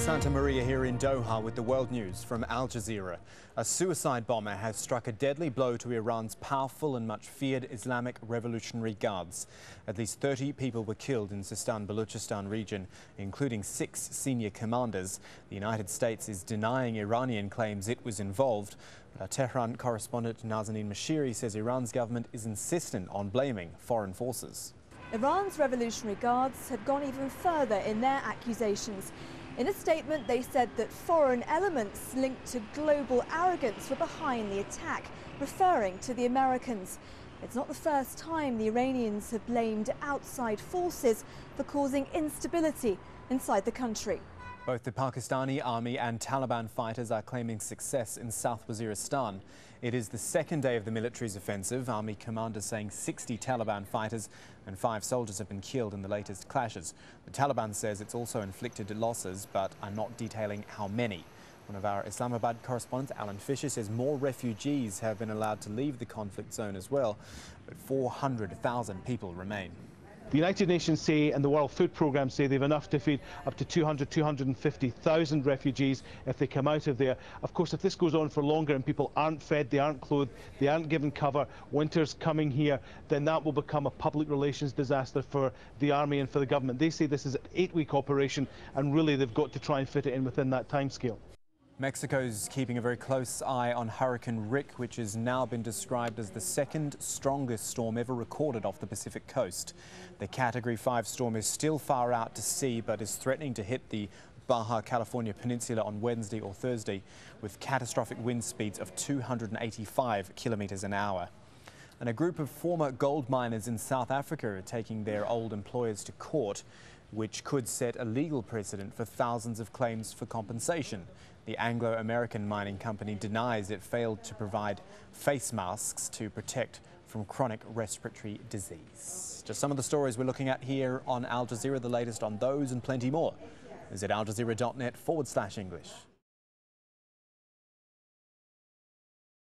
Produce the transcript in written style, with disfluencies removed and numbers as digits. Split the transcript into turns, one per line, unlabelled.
Santa Maria here in Doha with the world news from Al Jazeera. A suicide bomber has struck a deadly blow to Iran's powerful and much feared Islamic Revolutionary Guards. At least 30 people were killed in Sistan-Baluchistan region, including 6 senior commanders. The United States is denying Iranian claims it was involved. Our Tehran correspondent Nazanin Mashiri says Iran's government is insistent on blaming foreign forces.
Iran's Revolutionary Guards have gone even further in their accusations. In a statement, they said that foreign elements linked to global arrogance were behind the attack, referring to the Americans. It's not the first time the Iranians have blamed outside forces for causing instability inside the country.
Both the Pakistani army and Taliban fighters are claiming success in South Waziristan. It is the second day of the military's offensive. Army commanders saying 60 Taliban fighters and 5 soldiers have been killed in the latest clashes. The Taliban says it's also inflicted losses, but are not detailing how many. One of our Islamabad correspondents, Alan Fisher, says more refugees have been allowed to leave the conflict zone as well, but 400,000 people remain.
The United Nations say and the World Food Programme say they've enough to feed up to 250,000 refugees if they come out of there. Of course, if this goes on for longer and people aren't fed, they aren't clothed, they aren't given cover, winter's coming here, then that will become a public relations disaster for the army and for the government. They say this is an 8-week operation and really they've got to try and fit it in within that timescale.
Mexico's keeping a very close eye on Hurricane Rick, which has now been described as the second strongest storm ever recorded off the Pacific coast. The Category 5 storm is still far out to sea, but is threatening to hit the Baja California Peninsula on Wednesday or Thursday with catastrophic wind speeds of 285 kilometers an hour. And a group of former gold miners in South Africa are taking their old employers to court, which could set a legal precedent for thousands of claims for compensation. The Anglo-American mining company denies it failed to provide face masks to protect from chronic respiratory disease. Just some of the stories we're looking at here on Al Jazeera. The latest on those and plenty more is at aljazeera.net/English.